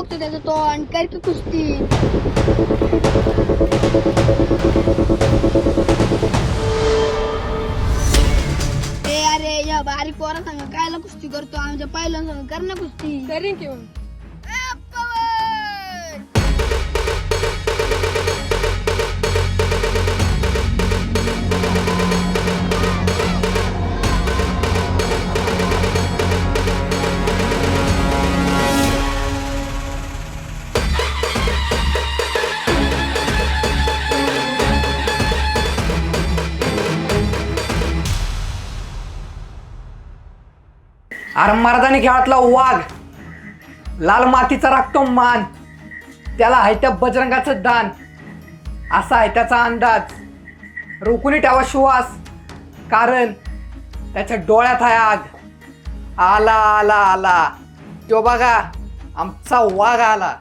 बघतो त्याचा तो आणि काय की कुस्ती. ए अरे या बारीक पोरा सांग कायला कुस्ती करतो आमच्या पहिल्या सांग कर ना कुस्ती. करीन की मग. अरे मर्दानी खेळातला वाघ, लाल मातीचा राखतो मान, त्याला आहे त्या बजरंगाचं दान, असा आहे त्याचा अंदाज. रोखून ठेवा श्वास, कारण त्याच्या डोळ्यात आहे आग. आला आला आला, तो बघा आमचा वाघ आला.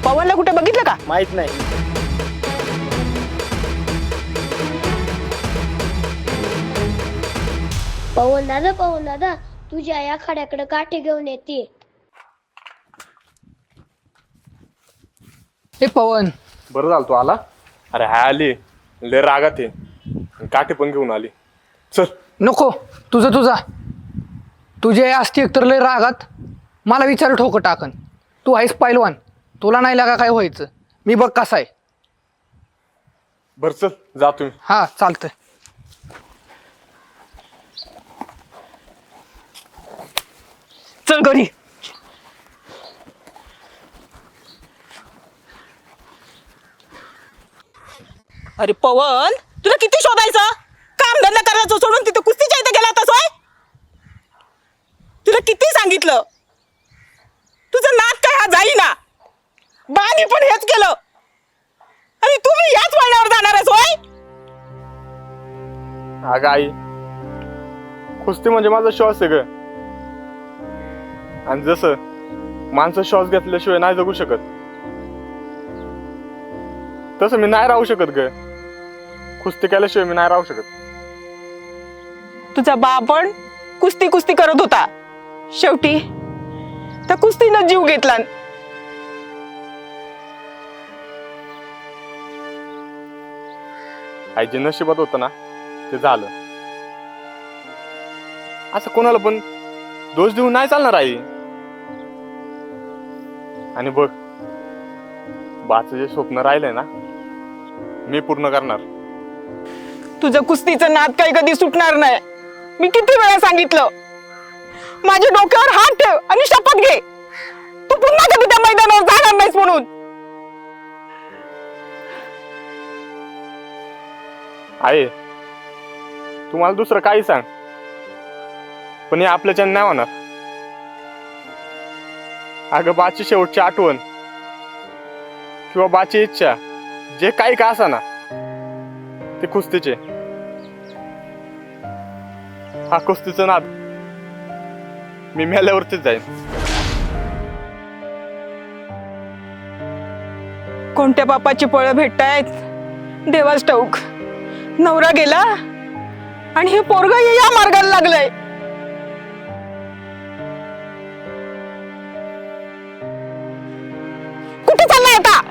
पवनला कुठे बघितलं का? माहित नाही. पवन दादा तुझ्या या खड्याकडे काठी घेऊन येते. हे पवन, बरं झालं तू आला. अरे हाय आली, लय रागात आहे, काठी पण घेऊन आली. चल. नको, तुझा तुझे असते एकतर लय रागात मला विचार ठोकं टाकन. तू आहेस पैलवान, तुला नाही लागा काय व्हायचं. मी बघ कसा आहे. बर चल जा तुम्ही. हा चालतंय. चल घरी. अरे पवन, तुला किती शोधायचं? काम धंदा करायचं सोडून तिथे कुस्तीच्या इथे गेला होतास होय? तुला किती सांगितलं? तुझं नाद काय हा जाईना. बानी पण हेच केलं आणि तुम्ही याच वळणावर जाणार आहेस होय? अगं आई, कुस्ती म्हणजे माझा श्वास आहे ग. आणि जसं माणसं श्वास घेतल्याशिवाय नाही जगू शकत, तसं मी नाही राहू शकत ग. कुस्ती केल्याशिवाय मी नाही राहू शकत. तुझा बाप पण कुस्ती करत होता, शेवटी त्या कुस्तीनं जीव घेतला. आई जे नशिबात होतं ना ते झालं. असं कोणाला पण दोष देऊन नाही चालणार आई. आणि बघ, बाचं जे स्वप्न राहिलंय ना मी पूर्ण करणार. तुझं कुस्तीचं नाद काही कधी सुटणार नाही. मी किती वेळा सांगितलं, माझ्या डोक्यावर हात ठेव आणि शपथ घे, तू पुन्हा कधी त्या मैदानावर जाणार नाहीस म्हणून. आहे तू मला दुसरं काही सांग, पण हे आपल्याच्यानं नाही होणार. अगं बाची शेवटची आठवण किंवा बाची इच्छा जे काही का असा ना ते कुस्तीचे. हा कुस्तीचा नाद मी मेल्यावरतीच जाईन. कोणत्या बापाची पळं भेटतायत देवाच ठाऊक. नवरा गेला आणि हे पोरग या मार्गाला लागलंय. कुठे चाललाय आता?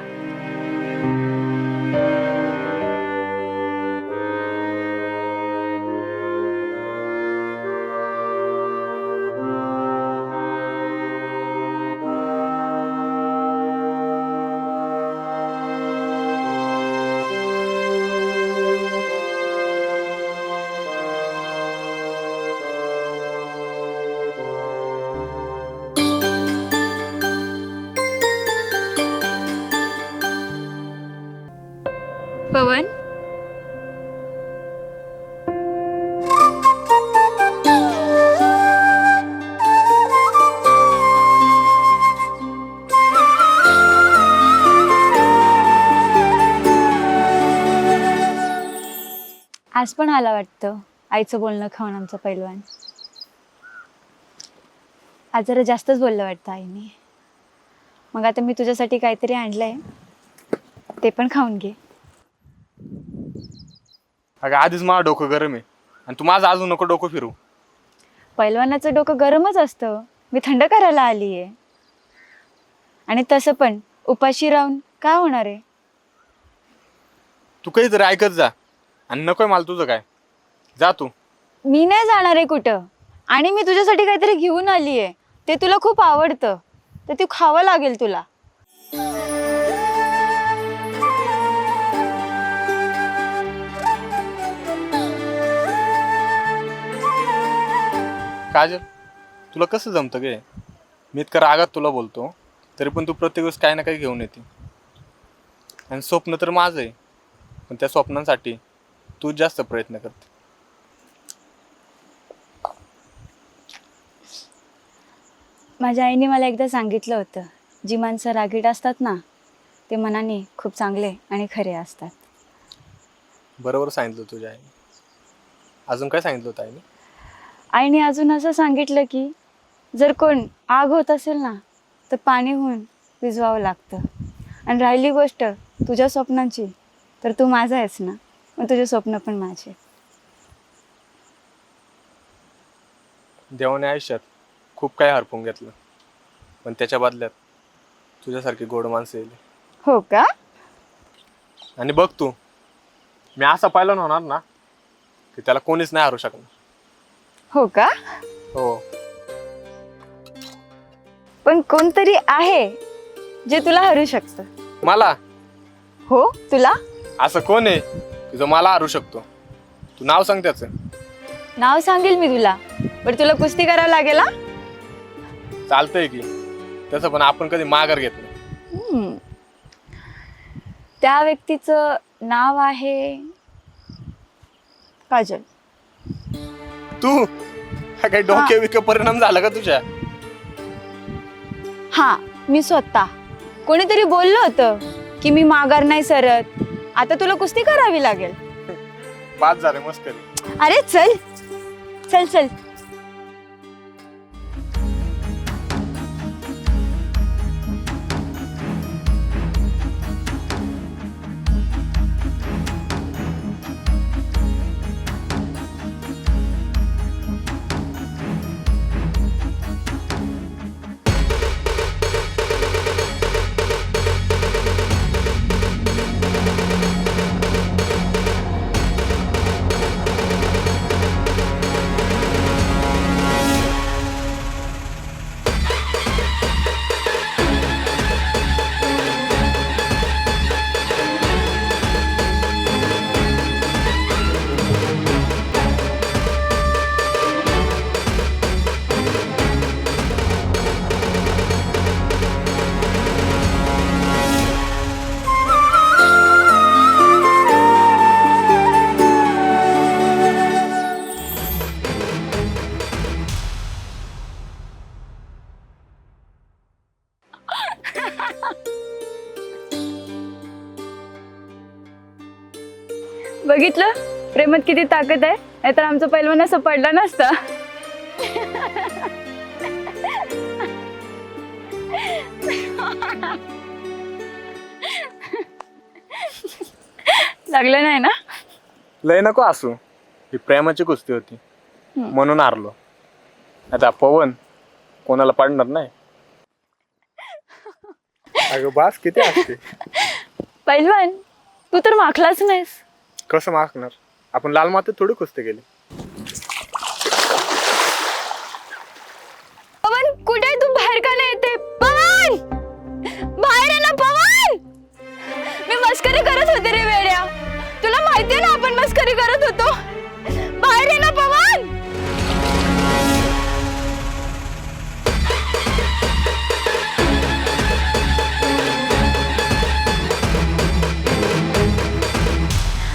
आज पण आला वाटतं आईचं बोलणं खाऊन आमचा पैलवान. आज जरा जास्तच बोललं वाटतं आईने. मग आता मी तुझ्यासाठी काहीतरी आणलंय, ते पण खाऊन घे. अगं आधीच मला डोकं गरम आहे आणि तू माझं अजून नको डोकं फिरू. पैलवानाचं डोकं गरमच असतं, मी थंड करायला आली आहे. आणि तसं पण उपाशी राहून काय होणार आहे? तू काहीतरी ऐकत जा आणि नकोय मला तुझं काय. जा तू. मी नाही जाणार आहे कुठं. आणि मी तुझ्यासाठी काहीतरी घेऊन आली आहे, ते तुला खूप आवडतं, तर ते खावं लागेल तुला. काजल, तुला कसं जमतं गे? मी इतकं रागात तुला बोलतो तरी पण तू प्रत्येक वेळेस काही ना काही घेऊन येते. आणि स्वप्न तर माझं आहे, पण त्या स्वप्नांसाठी तूच जास्त प्रयत्न करते. माझ्या आईने मला एकदा सांगितलं होतं, जी माणसं रागीट असतात ना, ते मनाने खूप चांगले आणि खरे असतात. बरोबर सांगितलं तुझ्या आईने. अजून काय सांगितलं होतं आईने? आईने अजून असं सांगितलं की जर कोण आग होत असेल ना, तर पाणी होऊन विझवावं लागतं. आणि राहिली गोष्ट तुझ्या स्वप्नांची, तर तू माझा आहेस ना, मग तुझे स्वप्न पण माझे. देवाने आयुष्यात खूप काही हरपून घेतलं, पण त्याच्या बदल्यात तुझ्यासारखी गोड माणसं येईल. हो का? आणि बघ तू, मी असा पाहिलं होणार ना की त्याला कोणीच नाही हरू शकणार. हो का? हो. पण कोणतरी आहे जे तुला हरू शकतं. मला? हो, तुला. असं कोण आहे की जो मला हरू शकतो? तू नाव सांग त्याचं. नाव सांगेल मी तुला, पण तुला कुस्ती करावं लागेल हा. चालतंय की, तसं पण आपण कधी माघार घेत नाही. त्या व्यक्तीचं नाव आहे काजल. तू हा काही डोके विके परिणाम झाला का तुझ्या? हा, मी स्वतः. कोणीतरी बोललं होतं की मी माघार नाही सरत, आता तुला कुस्ती करावी लागेल. बाद झाले मस्करी. अरे चल चल चल. बघितलं प्रेमात किती ताकद आहे, नाहीतर आमचा पैलवान असं पडला नसता. लागलं नाही ना? लय नको असू, ही प्रेमाची कुस्ती होती म्हणून हारलो. आता पवन कोणाला पडणार नाही. अगं बास किती असते. पैलवान, तू तर माखलाच नाहीस. कसं मागणार? आपण लाल मातीत थोडी कुस्ती केली. पवन कुठे आहे तू? बाहेर का नाही येते? पवन, बाहेर आहे ना पवन. मी मस्करी करत होते रे वेड्या, तुला माहितीये ना आपण मस्करी करत होतो. बाहेर आहे ना पवन.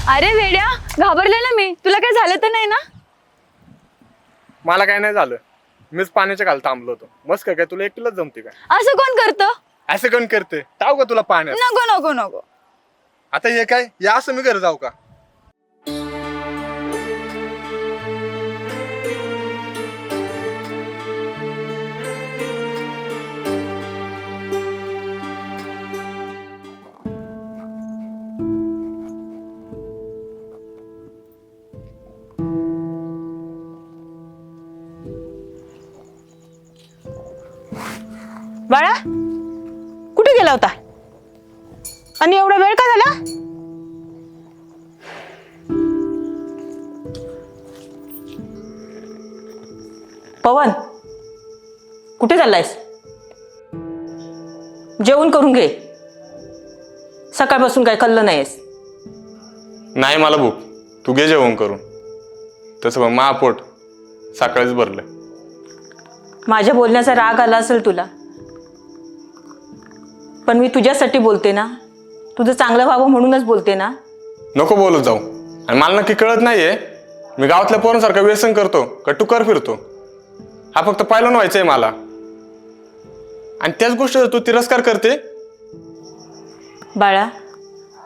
अरे वेड्या, घाबरले ना मी. तुला काय झालं तर नाही ना? मला काय नाही झालं, मीच पाण्याच्या खाली थांबलो होतो. मस्त काय तुला एकटीलाच जमते काय? असं कोण करतं? असं कोण करते? टाव का तुला पाण्यात? नको नको नको. आता हे काय या असं मी घरी जाऊ का? बाळा कुठे गेला होता आणि एवढा वेळ का झाला? पवन कुठे चाललायस? जेवण करून घे, सकाळपासून काय खाल्लं नाहीस. नाही मला भूक, तू घे जेवण करून. तसं पण महापोट सकाळीच भरलं. माझ्या बोलण्याचा राग आला असेल तुला, पण मी तुझ्यासाठी बोलते ना, तुझं चांगलं व्हावं म्हणूनच बोलते ना. नको बोलत जाऊ. आणि मला नक्की कळत नाहीये मी गावातल्या पोरांसारखं व्यसन करतो का टुकार फिरतो. हा फक्त पायलवान व्हायचंय मला, आणि त्याच गोष्टीचा तू तिरस्कार करते. बाळा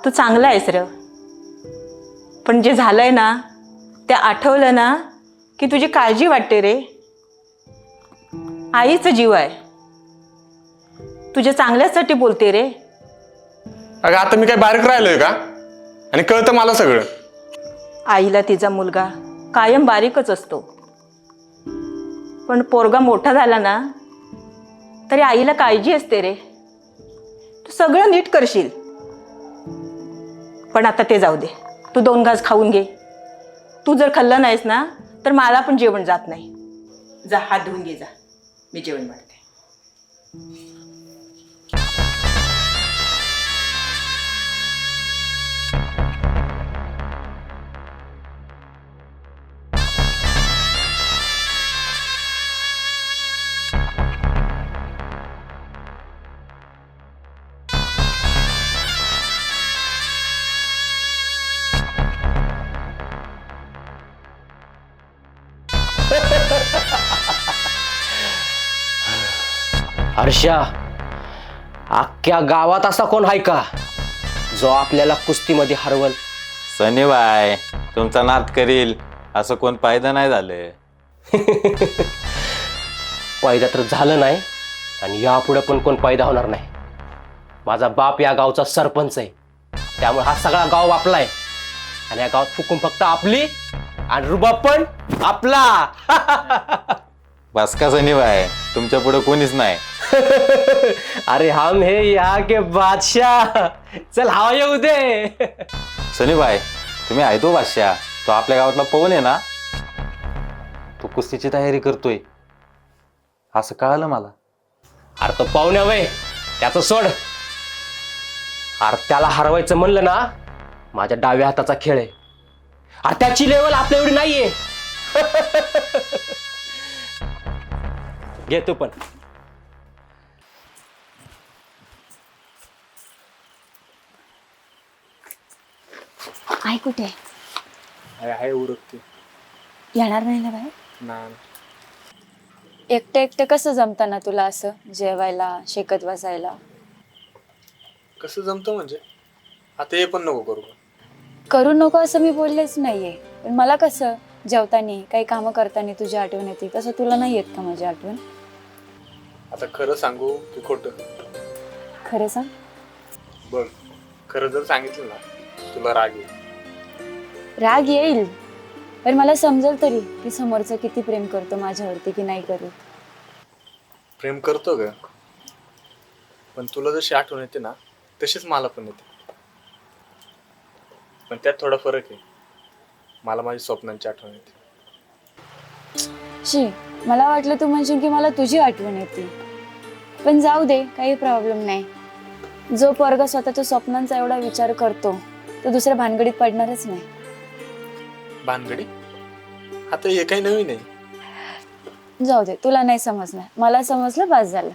तू चांगला आहेस र, पण जे झालंय ना ते आठवलं ना की तुझी काळजी वाटते रे. आईचा जीव आहे, तुझ्या चांगल्यासाठी बोलते रे. अगं आता मी काय बारीक राहिलोय का? आणि कळतं मला सगळं. आईला तिचा मुलगा कायम बारीकच असतो, पण पोरगा मोठा झाला ना तरी आईला काळजी असते रे. तू सगळं नीट करशील. पण आता ते जाऊ दे, तू 2 घास खाऊन घे. तू जर खाल्लं नाहीस ना तर मला पण जेवण जात नाही. जा हात धुवून घे, जा, मी जेवण वाढते. हर्षा, अख्ख्या गावात असा कोण आहे का जो आपल्याला कुस्तीमध्ये हरवल? सनीबाई तुमचा नाद करील असं कोण फायदा नाही झालं. फायदा तर झालं नाही आणि यापुढे पण कोण फायदा होणार नाही. माझा बाप या गावचा सरपंच आहे, त्यामुळे हा सगळा गाव आपला आहे. आणि या गावात फुकून फक्त आपली आणि रुबाब पण आपला. बस का सनीबाई, तुमच्या पुढे कोणीच नाही. अरे हम हे यहाँ के बादशाह. चल हवा येऊ दे. सनीबाई तुम्ही आहे तो बादशाह, तो आपल्या गावातला पवन आहे ना, तो कुस्तीची तयारी करतोय असं कळालं मला. अरे तो पाहुण्या वय त्याचं सोड. अरे त्याला हरवायचं म्हणलं ना, माझ्या डाव्या हाताचा खेळ आहे. अरे त्याची लेवल आपल्या एवढी नाहीये. घे तू पण. आई कुठे आहे उरकते. येणार नाही ना बाहेर? नाही एकटं एकटं कसं जमतं ना तुला असं जेवायला शेकत बसायला? कसं जमतं म्हणजे? आता हे पण नको करू. करू नको असं मी बोललेच नाहीये, पण मला कसं जेवताना काही कामं करताना तुझी आठवण येते, तसं तुला नाही येत का माझी आठवण? आता खरं सांगू की खोटं? खरं सांग. बघ, खरं जर सांगितलं ना तुला राग येईल. राग येईल, पण मला समजेल तरी की समोरचं किती प्रेम करतो माझ्यावरती की नाही करत. प्रेम करतो ग, पण तुला जशी आठवण येते ना तशीच मला पण येते. पण त्यात थोडा फरक आहे. मला माझ्या स्वप्नांची आठवण येते. शी, मला वाटलं तू म्हणशील की मला तुझी आठवण येते. पण जाऊ दे, काही प्रॉब्लेम नाही. जो पोरगा स्वतःच्या स्वप्नांचा एवढा विचार करतो तो दुसऱ्या भानगडीत पडणारच नाही. भानगडी? आता हे काही नवीन आहे. जाऊ दे, तुला नाही समजणार, मला समजलं, बस झालं.